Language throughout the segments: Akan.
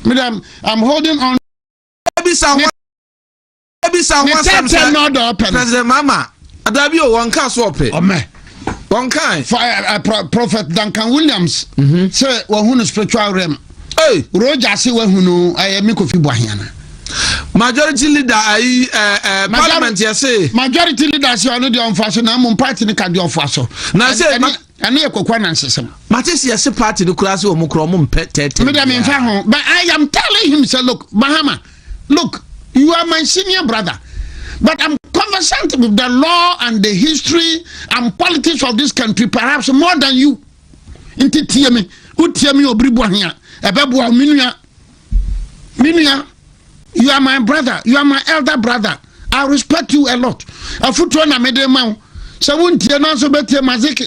Madam, I'm holding on. President Mahama, Adabio one can swap it. One kind. Prophet Duncan Williams. Say, who spiritual realm. Hey, Roger, see who know I am Mikofi Bohiana. Majority leader, Parliamentary say. Majority leaders, you are not the unfashion. I'm on party in the Cadio Faso. Now, say, and near Coquanan system. Matisse, a party to class or Mocromum pet. But I am telling him, say, look, Mahama, look, you are my senior brother. But I'm conversant with the law and the history and politics of this country, perhaps more than you. Inti tiemi, utiemi obribo here. Ebebo Minia. You are my brother. You are my elder brother. I respect you a lot. Afutu na medema. Sa wuntie na so betie mazik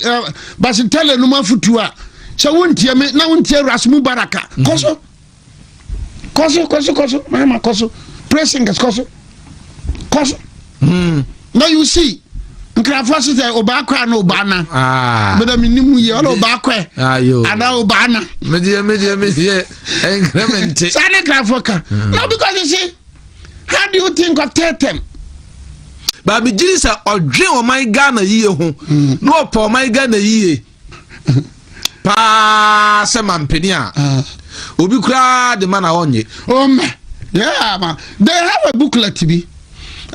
basitele numa futua. Sa wuntie me na wuntie Rasmu Baraka. Koso. Mama koso. Pressing koso. Now you see. Nkrafo say obakwa na obana. But I mean nimu ye obakwa. Ayo. Ada obana. Media. Increment. Sana nkrafo. No, because you see, how do you think of Tetem? But Judicial or dream of my Ghana ye ho. No for my Ghana ye. Pa seman penia. Obi kra the man awonye. Yeah, man. They have a booklet to be.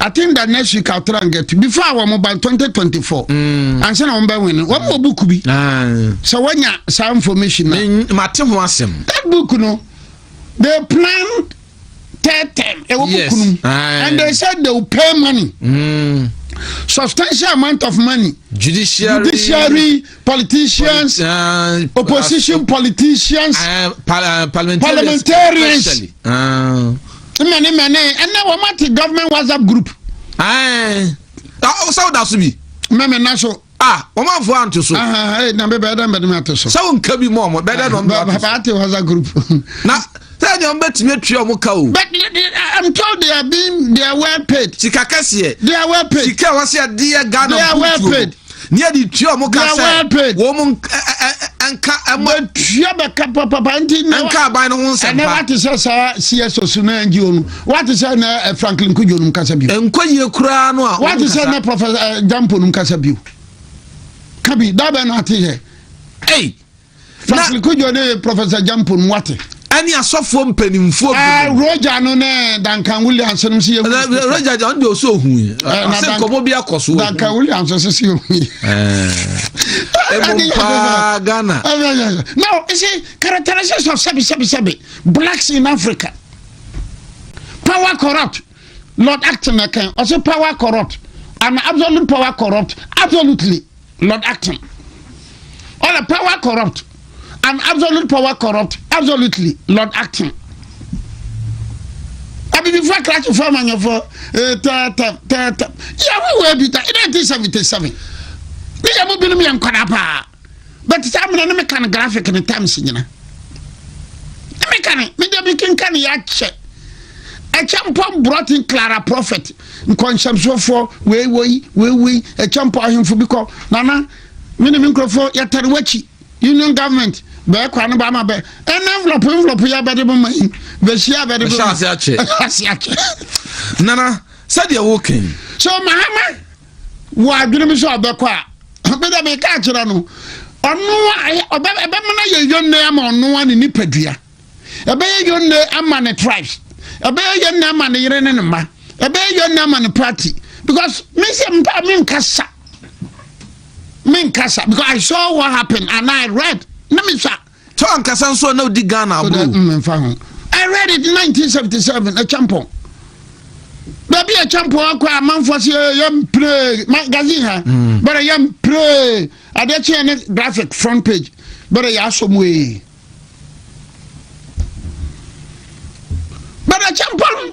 I think that next week I'll try and get to before our mobile 2024. And so I'm winning. What more book be? So when you some information, that book, no, they planned 10 yes. And they said they will pay money, substantial amount of money. Judiciary, politicians, opposition politicians, parliamentarians. Many, and now what the government WhatsApp group. So that's me. Meme naso. Oma for anto so. Na be better than me to so. So nka bi mo better than Babati WhatsApp group. Na say you betime twa mo ka o. But I'm told they are well paid. Sika kase. They are well paid. Sika was ya dear Ghana. They are well paid. Near the twa mo ka say. They are well paid. Woman anka but twa papa anti anka ban no ho nsem. And what is CS Osuna NGO? What is na Franklin Kujo num kasa bio? Enkoye kura no a. What is na Professor Jampo num kasa bio? Kabi da be na ate here. Hey. Franklin Kujo ne Professor Jampo num wate. Ani asofo mpanimfo Roger no ne Duncan Williams no se Roger on dey so hu ase komo bi akoso Duncan Williams so se hu Ghana. Now you see characteristics of sabi blacks in Africa. Power corrupt, Lord Acton can also power corrupt, and absolute power corrupt, absolutely Lord Acton. All the power corrupt. And absolute power corrupt, absolutely Lord Acton. I mean, before I crash to farm and for yeah, we were in 1977. We are moving me and Kanapa. But it's a mechanic graphic in the times, you know. The mechanic, maybe can yache. A champion brought in Clara Prophet in consumption for we, a champion him for because Nana, minimum for Yatarwachi, Union government. Be kwa no ba ma be envelope ya be de ma yi be shia be de nana said you walking so Mahama wo adwene mi so be kwa be da be ka kira no onu oba ebe mana ye yonne ama onu ani ni padua ebe ye yonne ama ne tribes ebe ye yonne ama ne yere ne ma ebe ye yonne ama ne party because me say mpa me nkasa because I saw what happened and I read. Let me say. Talk so no di Ghana. I read it in 1977. A champion. Baby a champion. A man for young play magazine. But a young play. I did see a graphic front page. But I asked some way. But a champion.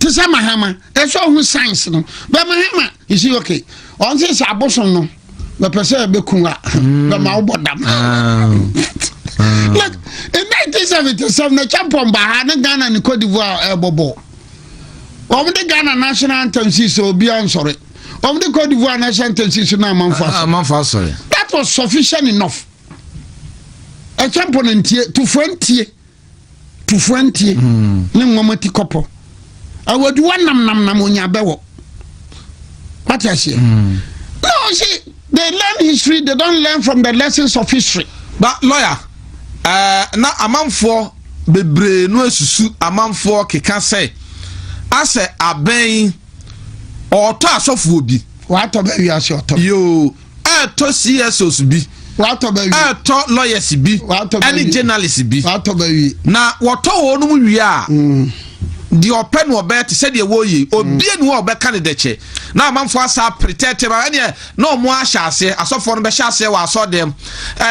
To say Mahama. That's all who science. But Mahama. You see, okay. On this abosom no. The person be kunga. The maubodam. Look, in 1977, the champion Bahana Ghana and Cote d'Ivoire Bobo. Over the Ghana national anthem, so be sorry. Over the Cote d'Ivoire national anthem, so now sorry. That was sufficient enough. A champion to tufuantie ne ngomati kopo awadu nam onya bewo what I say no see they learn history they don't learn from the lessons of history but lawyer na amanfo bebre no asusu amanfo keka say ase aben oto asofo obi wato ba wi ase oto yo to CSOs bi wato ba wi to lawyers bi any journalists bi wato ba wi na woto wonu mu wi a di open wo bet said ye wo yi obi enu wo be candidate na amanfo asa protect ma ene na omo ahyase asofo no be hyase wa asodem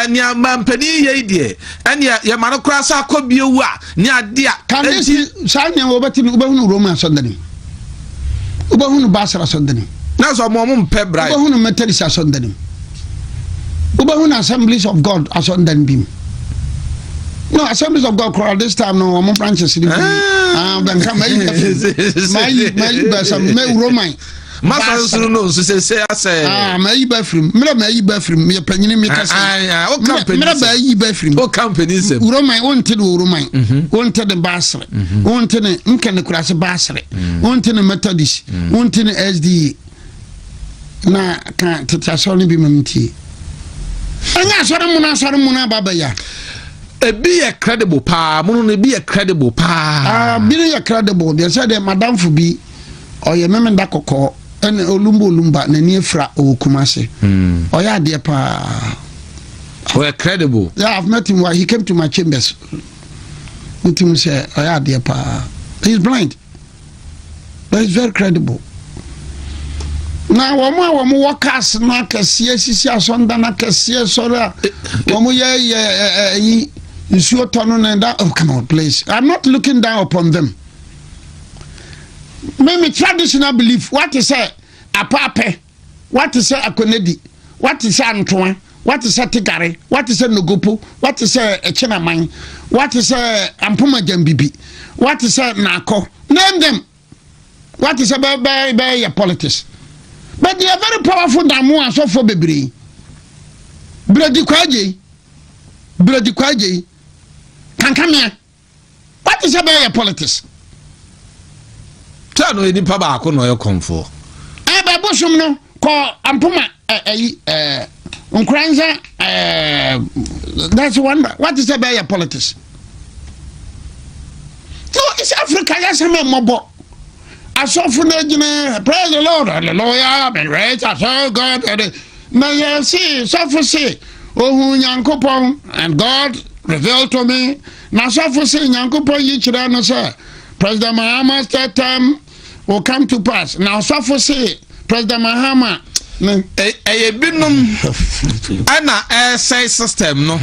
ene mampani ye die ene ye mano kura sa akobie wu a ne ade a kan this sanya wo beti ubahunu Roma asodani ubahunu Basra asodani na so mo mpe brai ubahunu Methodist asodani ubahunu Assemblies of God asodani bim. No, Assemblies of God crowd this time no one branches in ben come my Roman Master no say my bathroom me panyin me kasa o company me bathroom o company say Roman wanted Roman wanted the Basra wanted nkene kurase Basra wanted Methodist wanted SD na kan tetaso ni bi mamti anya sore muna baba ya be a credible pa mono be a credible pa be a credible they said madam fu bi or ye memenda kokko en olumba na ni efra o kumase or ya de pa or credible yeah I've met him while he came to my chambers with him say or ya de pa he's blind but he's very credible na womo workers na kase sisi asonda na kase sora womo ye you oh come on please I'm not looking down upon them me traditional belief what is say apape what is say akonedi what is say antwa what is say tigare what is say nogopo what is say echenaman what is say ampoma jambibi what is say nako name them what is say by your politics but they are very powerful than more so for bebre bredi kwaje kankamia what is about your politics tano eni pa ba ko no ye komfo ba bosom no ko ampoma nkranza that's one what is about your politics no it's Africa yes me mobo asofu na gine praise the Lord hallelujah be right so God na yes see so for say ohun yankopon and God revealed to me na so for say yankopon yi kira no say President Mahama's third term will come to pass now so for say President Mahama binum ana say system no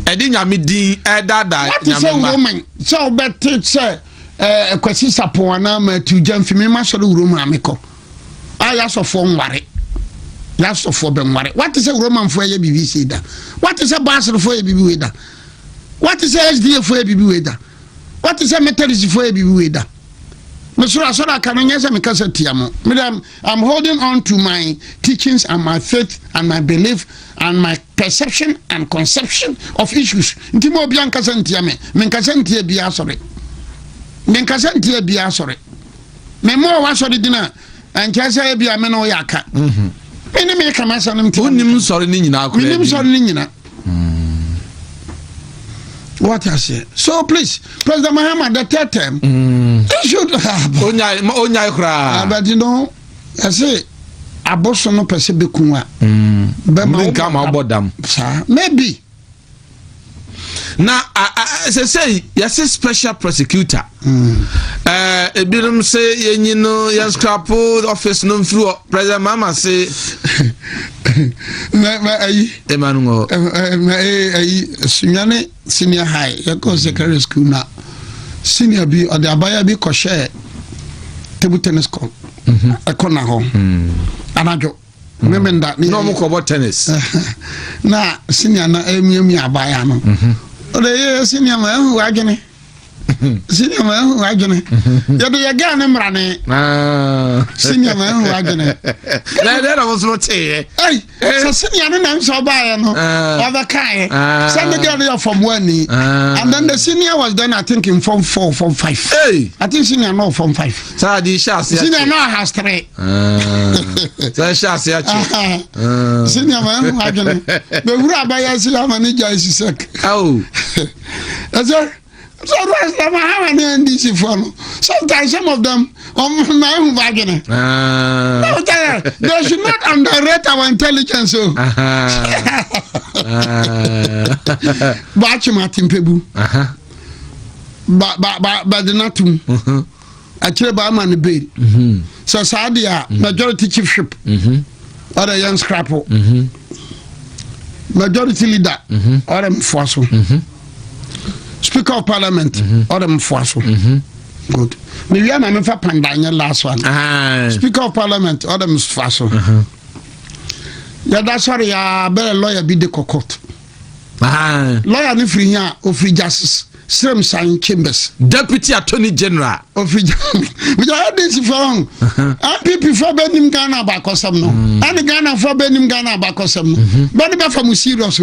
edi nyame din dada nyame so bet say kwasi sapo na ma tu jamfimi ma so Roma ameko aya so fo nware that's of for benware what is a Roman for ye BBC da what is a Basel for ye BB da what is a SDA for ye BB da what is a Methodist for ye BB da Mr. Asoda kananya se mekasa tiamo I'm holding on to my teachings and my faith and my belief and my perception and conception of issues ntimo bia nkasa ntiame menkasa ntie bia sore menkasa ntie bia sore memo wa sore dina ankasa bia me no yaka ene me kama sanam ti onim sori ni nyina akora onim sori ni nyina what I say so please President Mahama the third term he should have onya akora but you know I say aboso no pese bekunwa be ma ma bodam maybe na say yes special prosecutor ebirum say yenyino yes scrap office no through President Mahama say Emmanuel sunyane senior high yako secondary school na senior bi or the abaya bi ko share table tennis court akona ho anajo memenda ni no mo ko tennis na senior na emiemi abaya no ode ye senior ma hu agene Senior man who I gonna. You be a gun and running. Senior man who I gonna. That was not here. Hey, so senior and so by no other kind. Send the girl from one knee. And then the senior was then I think in Form 4, Form 5. Hey, I think senior no Form 5. So the shots. Senior no has 3. So shots. Senior man who I gonna. The Rabbi is a manager is sick. Oh. So what's the Mahama and DC for? Sometimes some of them my own vagina. They should not underrate our intelligence. Bachi Martin Pebu. But the Natum. Actually, by man bail. So Sadia, majority chiefship. Or a young scrapple. Majority leader. Or them fossil. Speaker of Parliament, or them Fosso. Good. Maybe I'm a pandanya last one. Speaker of Parliament, or them Fosso. Yeah, that's sorry, better lawyer be the cocotte. Lawyer ni free here, or free justice, same sign chambers. Deputy Attorney General. Of free we are this for long. And people for Benim Ghana back or some no. And the Ghana for Benim Ghana back or some. But the from serious.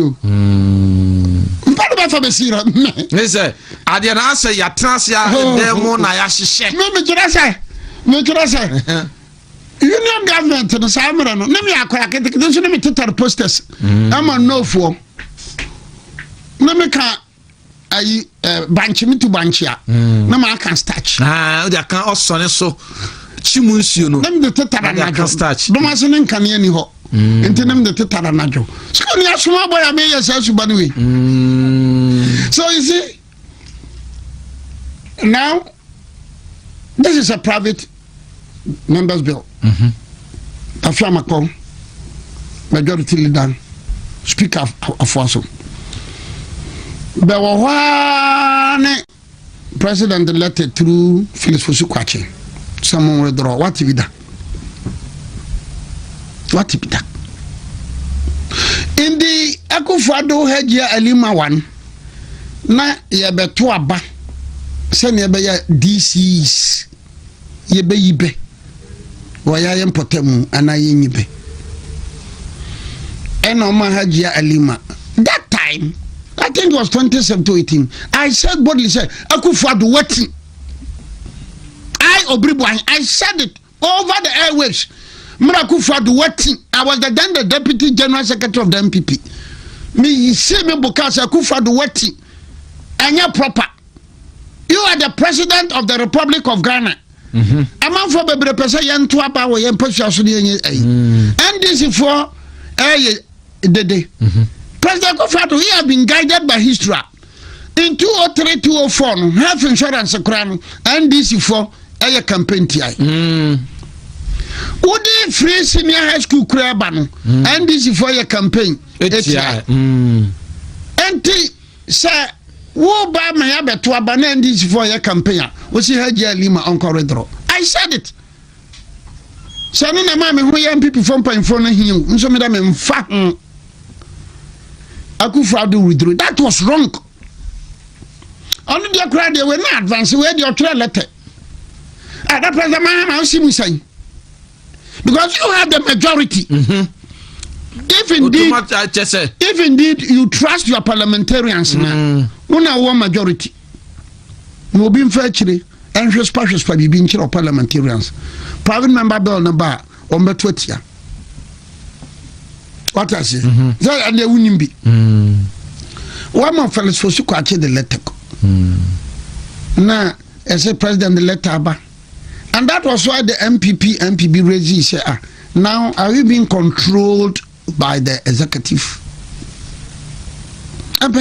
Listen, I didn't answer your transfer. Demo na ya shishe. Me say. Union government no samra no. Na me akoya kete kete so na me tetar posters. Am on no for. Na me ka ayi banchi me to banchi a. Na ma kan starch. O dia kan osone so. Chimunsuo no. Na me tetar na kan starch. Do ma so ne kan ani ho. Intenem de tetara najo. So ni asuma boy am yes asuba ni we. So you see, now this is a private members bill. Afiamako, majority leader, speaker of also. There were one president elected through Phyllis Fosukwache. Someone withdraw. What if that? What if that? In the Akufo-Addo Hejia Elima one, na yebeto aba se ne be ya DCs yebe yibe waya yempotamu ana yenyibe eno ma Hejia Elima. That time I think it was 2017. I said boldly said Akufo-Addo waiting. I said it over the airwaves. Akufo-Addo waiting. I was then the deputy general secretary of the MPP. Me see me because Akufo-Addo waiting. And you're proper. You are the president of the Republic of Ghana. Among for the person yan to about and push us and this is for the day. President Akufo-Addo, he has been guided by history. In 2003, 2004, health insurance and this is for a campaign TI. Would they free senior high school crabano and this is for your campaign? And sir, wo ba ma ya beto abana and this is for your campaign. We see Hejia Elima on corridor. I said it. So no na mama who young people from point for na him. Nso me da me mfa. Akufo-Addo withdrew. That was wrong. Only the crowd they were not advance where the other letter. That president Mahama see say. Because you have the majority. If indeed you trust your parliamentarians now, una one majority. No be fair and just by being of parliamentarians. Private member bill number on the 20. What I say? That and they wouldn't be. One more fellows for to catch the letter. Now, as a president, the letter. And that was why the MPP raised said, now are we being controlled by the executive? But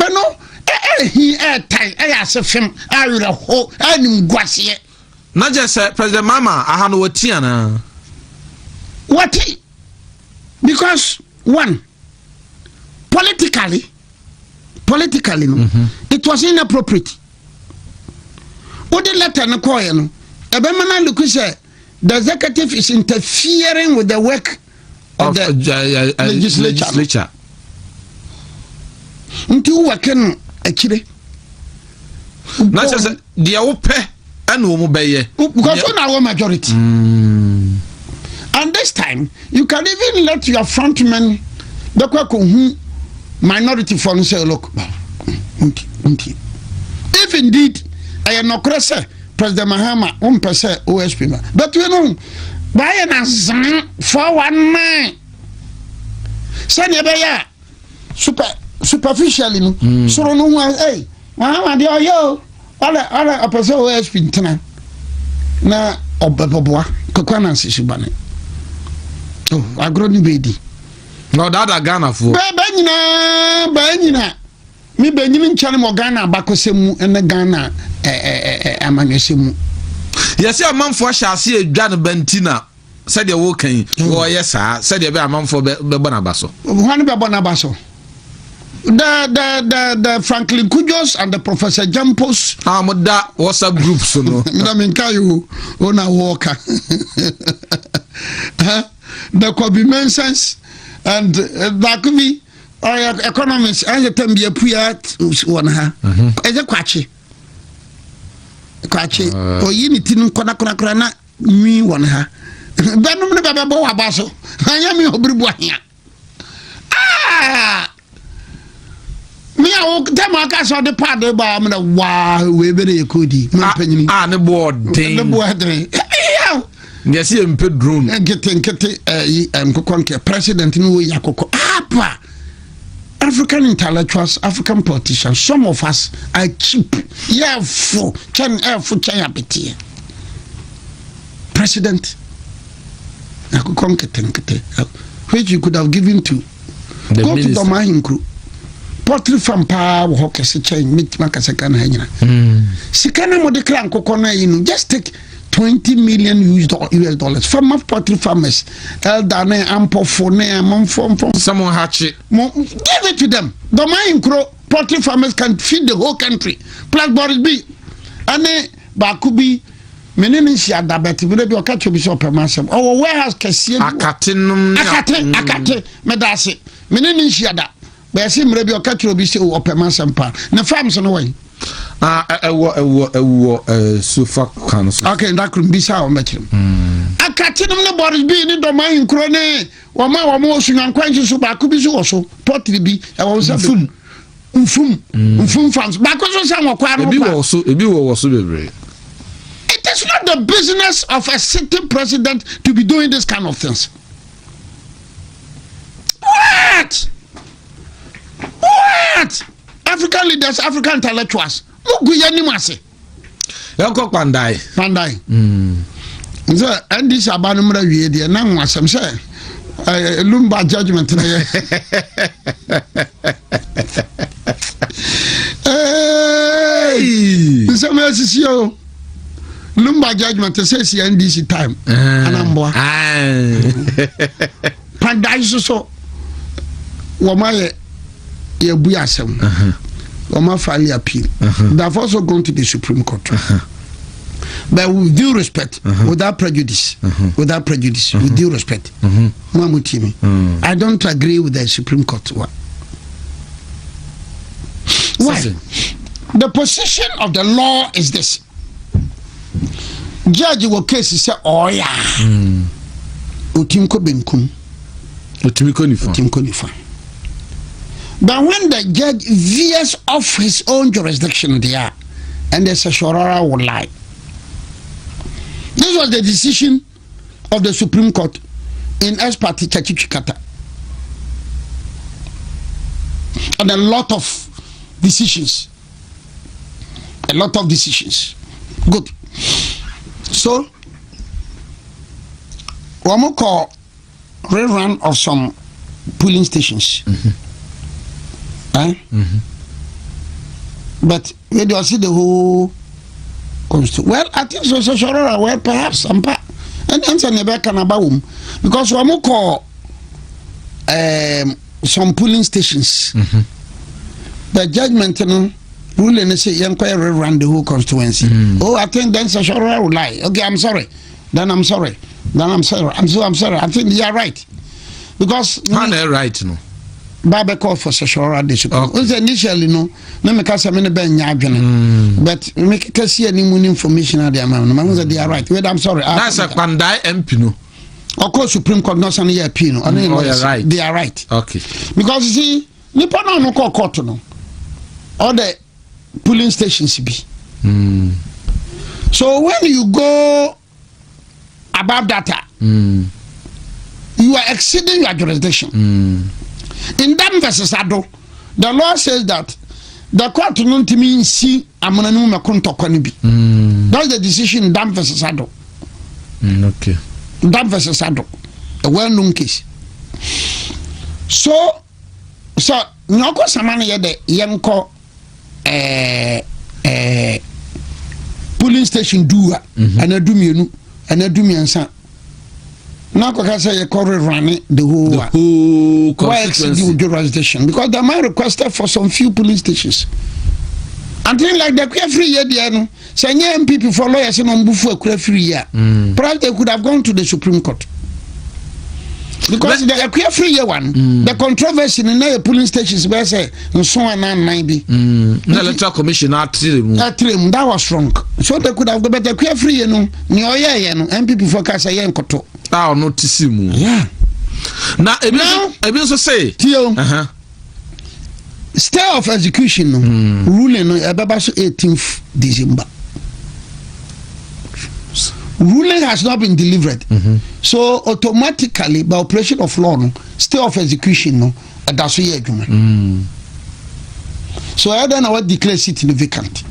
no, he tight. I asked him, I will hold and guassier. Not just President Mama, I had what Tiana. What? Because one, politically, it was inappropriate. What the letter no coin? Ebemana look say the executive is interfering with the work of the legislature. Until working actually. na say de wo pɛ and wo mo bɛyɛ because we are majority. And this time you can even let your frontmen minority for say look if indeed I am not say President Mahama 1% OSP but you know by na 419 send ya superficially no so no hey Mahama de yo ala opese OSP ntena na obeboboa kokwana nsishibane oh agro ni bedi no dada Ghana fo ba nyina mi benyini nchane mo Ghana bakosemu ene Ghana amanyosemu yesi amanfo ahase edwa ne bantina said de wo kan wo yesa said de be amanfo be bona baso hwan be bona baso the Franklin Kujos and the Professor Jampos amoda WhatsApp groups no minkayo ona walker the Kobe Mensens and that could be economists and the Tambia Puyat one ha as a quachi or unity no kona me one ha Benum Baba Baso I am your Bribuania me I will tell my cast on the part of the wow we very goody the board the board yes you put drone getting president no yakoko apa African intellectuals, African politicians, some of us are cheap. Yeah, for President, which you could have given to go to the Mahin crew. Pottery from power, hawkers, chain, meet Makasakan Hanya. Sikana Modekran Kokona, just take $20 million US dollars from my pottery farmers. Eldane, Ampo, Fone, from someone hatchet. Give it to them. The Mayan Crow pottery farmers can feed the whole country. Plus Boris B. And then Bakubi, Menin Shada Betty, will be a catch of Bishop Massam. Oh, warehouse Cassia Akate, Medasi, Menin Shada. But I see maybe a catch of Bishop or Massam Pa. The farms on the way. Sofa council. Okay, that could be so much. I can't tell them about it being in the mind crone or my motion and quenches so back could be also pottery be. I was a fum funds. Back was some also it is not the business of a sitting president to be doing this kind of things. What? African leaders, African intellectuals. Yoko Pandai. So, and this abanum we dey na wasam say Lumba judgment na ye. So me asio Lumba judgment says NDC time. Anamboa. Pandai so wo ma ye buyasem. Oma finally appeal. They have also gone to the Supreme Court. But with due respect, without prejudice, with due respect, I don't agree with the Supreme Court. Why? The position of the law is this. Judge will case say, oh yeah, Utimko Benkum, Utimko Nifa. But when the judge veers off his own jurisdiction there, and there's a Shorara will lie. This was the decision of the Supreme Court in S. Party Chachichikata. And a lot of decisions. Good. So, we will call rerun of some polling stations. But we do see the whole constitution. Well, I think so. Well, perhaps some part. And answer never can about because we will call some polling stations. The judgment, ruling and say inquiry around the whole constituency. Oh, I think then Sashora will lie. Okay, I'm sorry. Then I'm sorry. I'm sorry. I think you are right. Because right, no. Baba call for sexual harassment. Okay. Initially no me ka say me ben nya adwene. But me ka see any more information at the amount. Man say they are right. Wait, I'm sorry. That's a Kwandai MP no. Of course Supreme Court not say no appeal no. Right. They are right. Okay. Because you see nipa no call court no. All the polling stations be. So when you go above data, you are exceeding your jurisdiction. In Dam versus Ado, the law says that the court don't mean see amananu makunto kwanibi. That's the decision in Dam versus Ado. Okay. Dam versus Ado, a well-known case. So nyoko samana yede yenko polling station doer anadumienu anadumiansa. Now, because I running the whole constituency jurisdiction because the man requested for some few police stations. And things like the free year, the say MPP for lawyers and on before free year. Perhaps they could have gone to the Supreme Court. Because the free year one, the controversy in the polling stations where say so and maybe the electoral commission that was wrong. So they could have go but the free year no MPP for Casa Yankoto. Notisimu. Yeah. Now, so say, stay of execution, ruling about 18th December. Ruling has not been delivered, so automatically, by operation of law, stay of execution, that's what you're So I don't know what declares it vacant.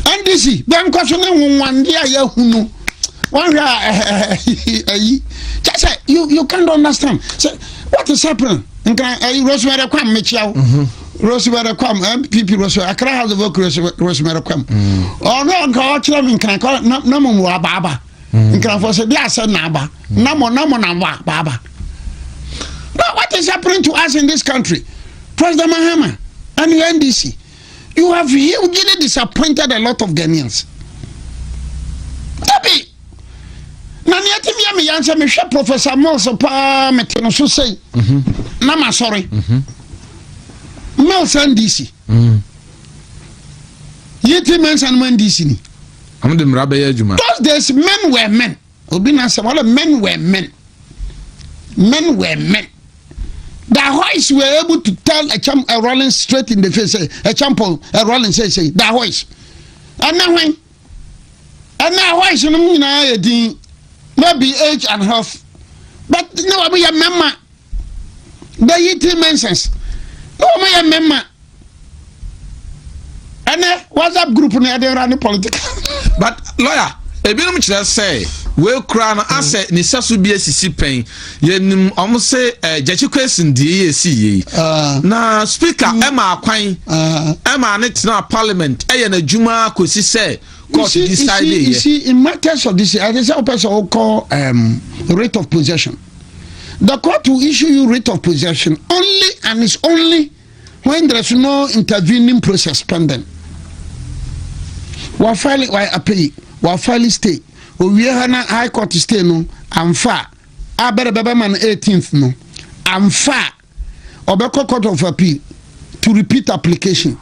And this is, Ben questioning one year, Ayehu. One just say you can't understand. So what is happening? Rosemary Kwam Michel, Rosemary Kwam, MPP Rosemary. I can't have the work Rosemary Kwam. Oh no, God, can call it no more Baba. You can for say yes, Naba, no more Baba. Now what is happening to us in this country? President Mahama and the NDC, you have hugely disappointed a lot of Ghanaians. Tabi. Na niati mi yanse me hwe Professor Mills pa meteno so say na ma sorry Mills NDC yeti men and NDC ni am de mra be adwuma those days men were men obi na say all men were men the voice were able to tell a Rolling straight in the face a champion a Rolling say that voice and now why should you maybe age and health, but no, we are member. The yeti mentions. No, we are member. And WhatsApp group near the running political. But lawyer, a bit of say we crown asset Nisasu BSC pain. Yen almost say Jachi question DAC. Na speaker Emma Quine Emma net na Parliament. Ayana Juma Kusi say. You see, in matters of this, I just person call rate of possession. The court will issue you rate of possession only and it's only when there is no intervening process pending. While filing, while filing stay, we have high court stay no, I'm far. I better be man 18th no, I'm far. Obeko Court of Appeal to repeat application.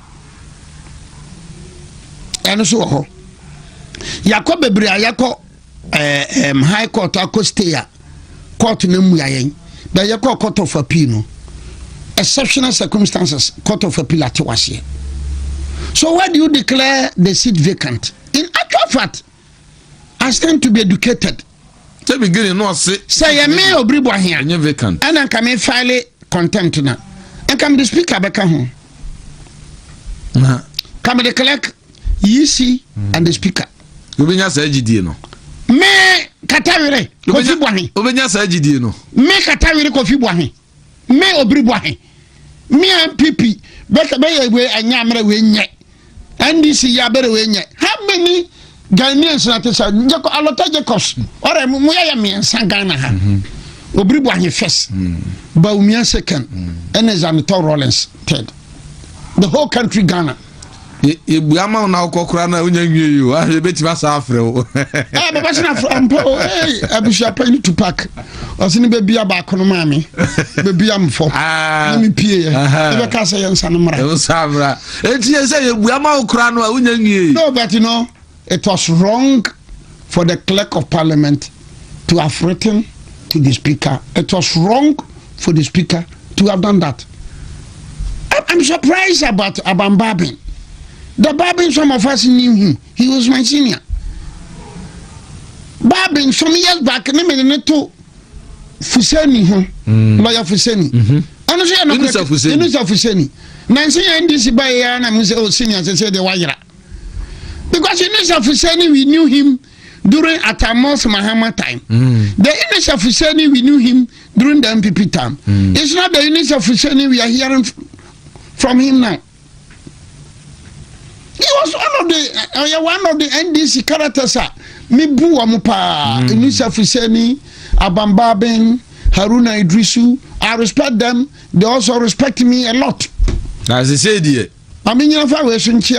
And so Yako bebria yako high court ako stay court na mu yayen but yako court of appeal no exceptional circumstances court of appeal at wase. So why do you declare the seat vacant? In actual fact, I stand to be educated. Say beginning no say me obribo here and vacant and I can file contempt na and come the speaker beka ho come the clerk yisi and the speaker Ubenya sa agidie no. Me katawire Kofi Boafo. Ubenya sa agidie no. Me katawire Kofi Boafo. Me obiri Boafo. Me MPP be we anya amere we nye. NDC ya bere we nye. How many Ghanaians na tesa njeko alota Jacobs. Ore mu ya me Ghana ha. Obiri Boafo first. Baumia second. And Zanito Rollins third. The whole country Ghana. Ebu ama na okokura na unya nwie yo. Ah betima sa afre o. Baba se na ampo abusha pani to pack. Osini be bia ba kono ma me. Be bia mfo. Na me pie ye. Be ka say yensa no mra. Yensa mra. Enti ye say ebu ama okura no unya nwie. No, but you know, it was wrong for the clerk of parliament to have written to the speaker. It was wrong for the speaker to have done that. I'm surprised about Babin. The Babin, some of us knew him. He was my senior. Babin, some years back, name to Fuseni, lawyer Fuseni. And Fuseni. Nancy and this by Yana Museo seniors, they said the Wayra. Because in Fuseni, we knew him during Atamos Mahama time. The Ines of Fuseni, we knew him during the MPP time. It's not the Ines of Fuseni we are hearing from him now. He was one of the NDC characters. Mibu Amupa, Ines of Fuseni, Abambaben, Haruna Idrisu. I respect them. They also respect me a lot. As I said, I mean, you know, NDC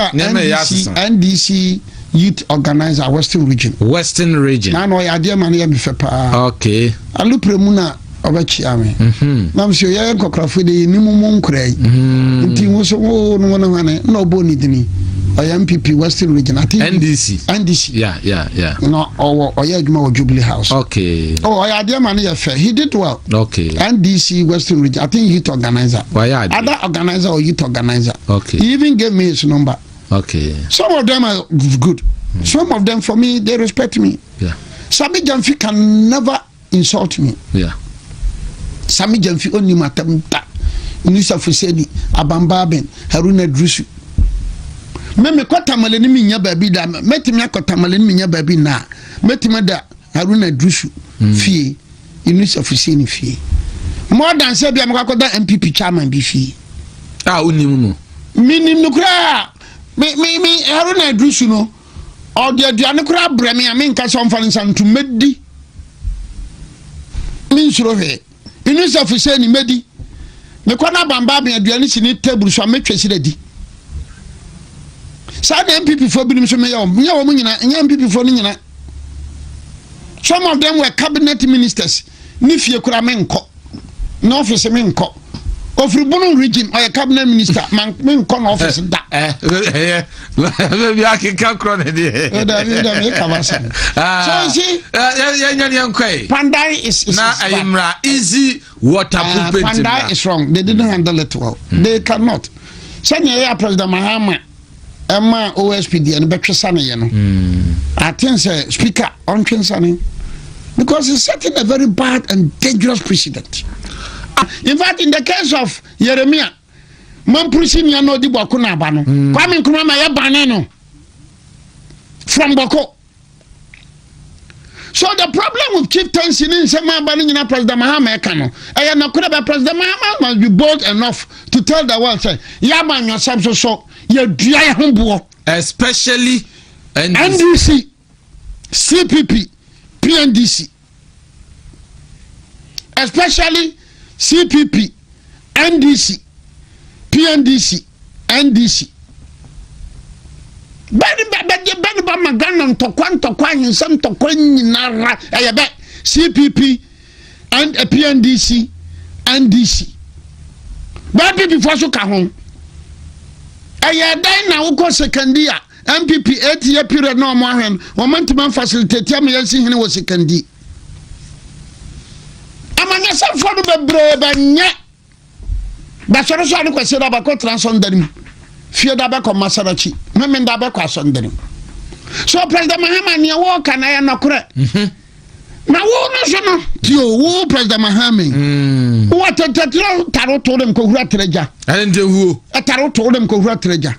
Youth Organizer, Western Region. Western Region. Now, I idea money before. Okay. I look premuna obechi ame. Nam so ye kokkrafo de ni mumum krai. Nti wo so no boni dini. MPP Western Region. I think NDC. Yeah. No, or ye adwuma Jubilee House. Okay. Oh, I idea money affair. He did well. Okay. NDC Western Region. I think Youth Organizer. Other organizer or Youth Organizer. Okay. He even gave me his number. Okay. Some of them are good. Some of them, for me, they respect me. Yeah. Sami Jamfi can never insult me. Yeah. Sami Jamfi only matamta. Unisa Fuseni, Abambaben, Haruna Drusu. Me kwata maleni mi nya baby da. Meti me kwata maleni mi nya baby na. Meti me da Haruna Drusu fie. Unisa Fuseni fie. More than say bi amkwakota MPP chairman bi fie. Unimu no. Minim nukra. Me Haruna Drusu no. Or the aduane kura bremi a me nka so mfa nsantu medi. Min suro he. Unisa Fuseni medi. Me kwana bamba be aduane sini table so metwesi dadi. Sa the MPP for binim so me ya wo nyina MPP for nyina. Some of them were cabinet ministers. Ni fie kura me nko. No office me nko. Ofribunu region or cabinet minister man me nko no office da. Maybe I can come across it. So see, Pandai is easy water. Pandai is wrong. They didn't handle it well. They cannot. Sanya President Mahama, Emma OSPD and Betresani. I think Speaker on Trinsani because he's setting a very bad and dangerous precedent. In fact, in the case of Jeremiah, Mamprisinia no di Boko na bano. Kwame Nkrumah ya banano from Boko. So the problem with chieftains in Sema Banina President Mahama Ekano, President Mahama must be bold enough to tell the world, say, Yaman yourself so you're dry humble. Especially NDC, CPP, PNDC. Especially CPP, NDC, PNDC, NDC. Bani ba magana ntokwa nsam ntokwa nyinara ayebe CPP and PNDC, NDC. Bani before so ka ho. Ayedan na wo secondary MPP 8-year period no mo ahwen wo mantima facilitate am yansi hene wo secondary. Amanya sam fo do bebre ba nya. Ba so so an kwese da ba ko transondarim. Fie da ba ko masarachi. Meme da ba ko asondarim. So President Mahama ne wo kana ya nokore. Na wo no so no tio wo President Mahama. Wo tatatiro taroto dem ko hura treja. Ande huo. Taroto dem ko hura treja.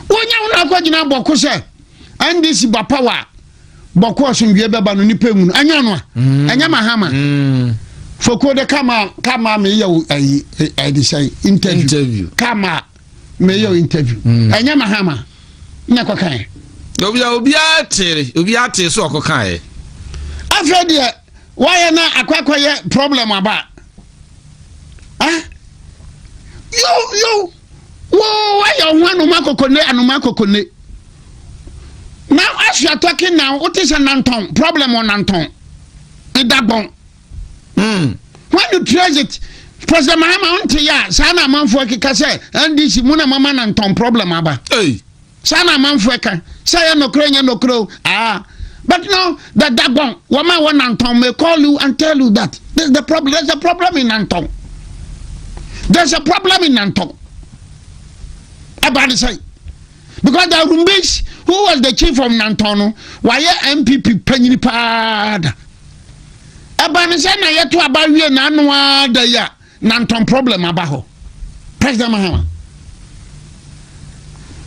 Wonya wona ko gina boko se. NDC ba power. Boko asundwe beba no nipa mu. Anya no a. Anya Mahama. Foko de kama me yo I say interview. Kama me yo interview. Anya Mahama. Na ko kan. Obi ate so ko kan e. Afre de why na akwakoye problem aba. Ah? Yo why you want no makokone. Now as you are talking now, what is an Anton? Problem on Anton. When you trace it, President Mahama unti ya sana manfo kika say and this muna mama Anton problem aba. Hey. Sana manfo ka say no kro but now that dagbon woman one Anton may call you and tell you that there's the problem. There's a problem in Anton. There's a problem in Anton. About say because the Rumbis who was the chief of Nantono why MPP penny pad. About say na yetu abawie na anwa da ya Nanton problem abaho. President Mahama.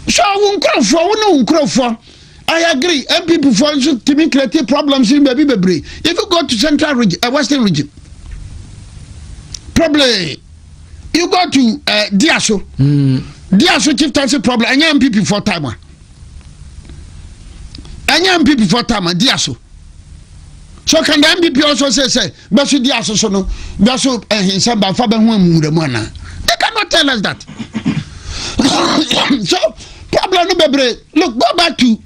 So unkrofo I agree. MPP for to me create problems in baby bebre. If you go to central region, western region, probably you go to Diaso. Diaso chief taxi problem. Any MPP for time. Any MPP for time. Diaso. So can the MPP also say, Basu Diaso so no, Basu himself Faber Mudemana. They cannot tell us that. So problem no bebre. Look, go back to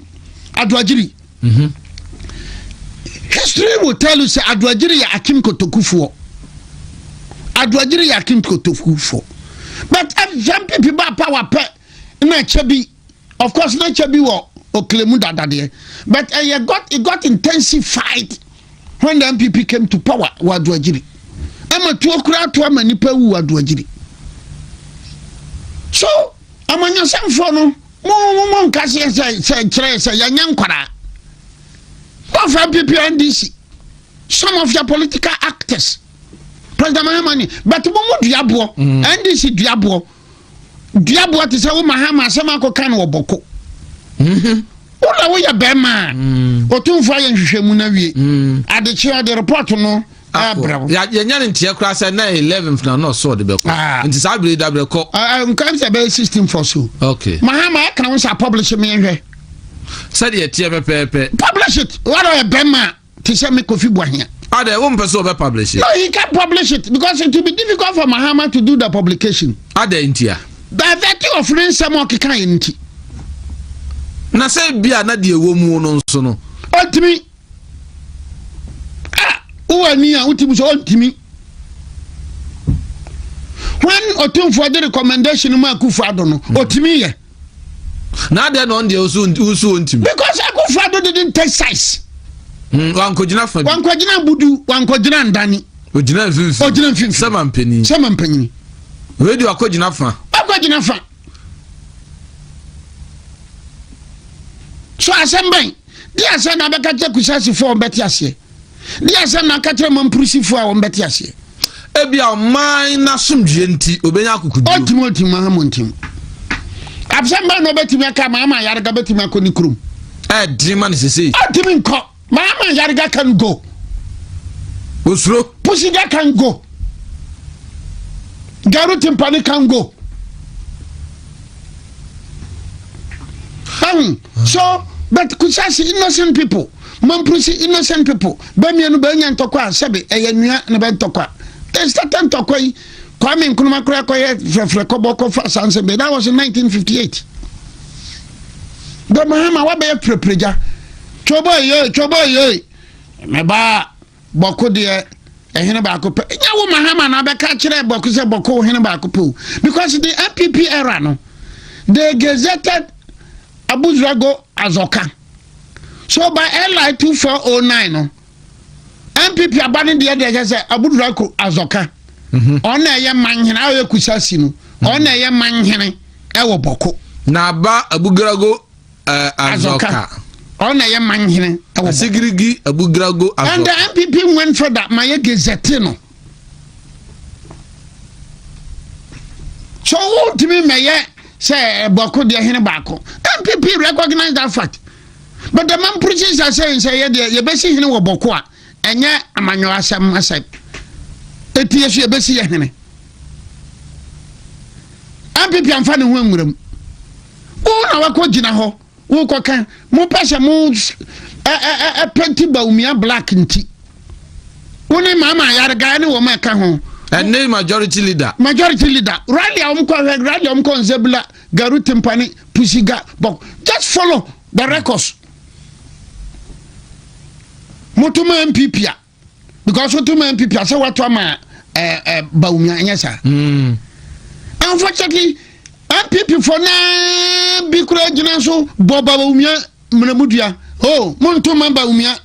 Adwajiri. History will tell you say Adwajiri ya Akim Kotokufo. Adwajiri ya Akim Kotokufo. But some people ba power pe na chebi. Of course na chebi wo oklemu dadade. But it got intensified when the MPP came to power wa Adwajiri. Ama tuokura to ama nipa wu Adwajiri. So amanya semfo no mo nkase say yanyankwara. Of MPP and DC. Some of your political actors. President Mahama, but Momo Diabo, NDC Diabo to say, Mahama, Samako can or Boko. What are we a bear man? Or 2 fire and Shemunavi at the chair of the report no. Yan in Tiacras and 11th now, no, so the bill. And it's I believe that will call. I'm coming to be 16 for so. Okay. Mahama accounts are publishing me. Said it, publish it. What are a Bema to send me Kusi Boafo? Are there one person publish it? No, he can't publish it because it will be difficult for Mahama to do the publication. Are there in here? By virtue of friends, some more kind. Na say be another woman on sono. Ultimate. Who are near ultimate ultimate. When Otum for the recommendation, Makufa don't know. Ultimate. Now they're on the Usu because Akufado didn't take size. One Kojina Budu, one Kojina and Danny. Ojina 7 penny. 7 penny. Where do you Kojina fa? Akojina fa. So assemble. Dear son, I catch a Kusasi for Betiasie. Dear son, I catch a Mampusi for Betiasie. Ebia mine nasum genti, Obenaku could ultimately Mahamuntim. Absamba no beti me ka mama yarga beti me ko ni krum dreaman is say admin ko mama yarga can go osro pusiga can go garu timpani can go so but kusasi innocent people mampusi innocent people be me no be nya ntokwa sebe eyanua na be ntokwa they started ntokwa yi Kwame Nkrumah that was in 1958. The Mahama wa be prepreja. Chobo ye. Meba boko de ehene ba ko pe. Nya wo Mahama na be ka kire boko se boko ehene ba ko pe. Because the MPP era no, they gazetted Abuzrago Azoka. So by LI 2409 no, MPP abandoned the other say Abuzrago Azoka. Ona ye manhene awe kusasi no ona ye manhene ewo boko na ba abugrago azoka ona ye manhene ewo sigirigi abugrago azoka and the MPP went for that my gazette no so what me meye say boko de hene bako MPP recognize that fact but the man preachers are saying say ye be si hene wo boko a enye amanyo asem Etiyesu ebesi ye hene MPP amfa ne ho nwuram wo na wakogina ho wo kokan mo pese mo penti baumia black nti wo ne mama yarga ne wo meka ho and name majority leader rally omko nzebula garu timpani pusiga but just follow the records motuma MPP because motuma MPP say what ama Baumia anyasa unfortunately MPP for na bi kura gina so Baumia mnamudua oh montuma Baumia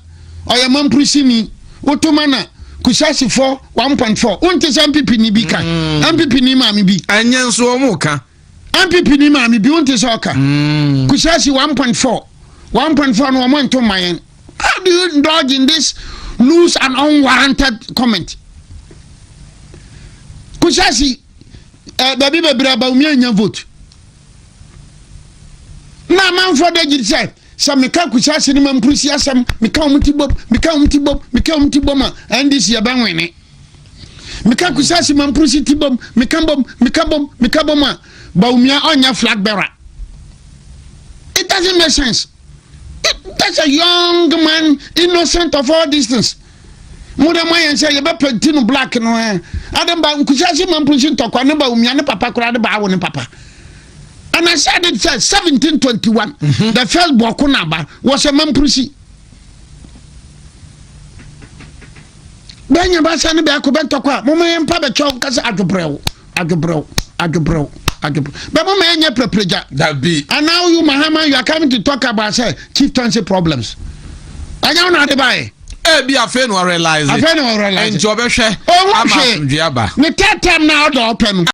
oya mamprisini otuma na kusasi for 1.4 unte MPP ni bi kan MPP ni maami bi anyenso omuka MPP ni maami bi unte soka kusasi 1.4 no monto mayen. How do you indulge in this loose and unwarranted comment? Kusasi baby bebraba umia nya vote na man for the judicial sa meka kusasi ni mamprusi asem meka umtibob and this year banwene meka kusasi mamprusi tibom meka bom ba umia onya flag bearer. It doesn't make sense. That's a young man, innocent of all these things. Mother Mayan say, you better Tino Black no. Adam ba Kusashi man pushing to Kwanaba Umiana Papa Crowd Bowen Papa. And I said it said 1721. The first Bokunaba was a man pussy. Benya Basani Bakubentokwa, Mama and Papa Chokas Agabro. But Mama and your preja that be. And now you, Mahama, you are coming to talk about chieftaincy problems. I don't know the buy. Be a fan or realize. A fan or realize. And Jobeshe. Oh, I'm the third time now, the open.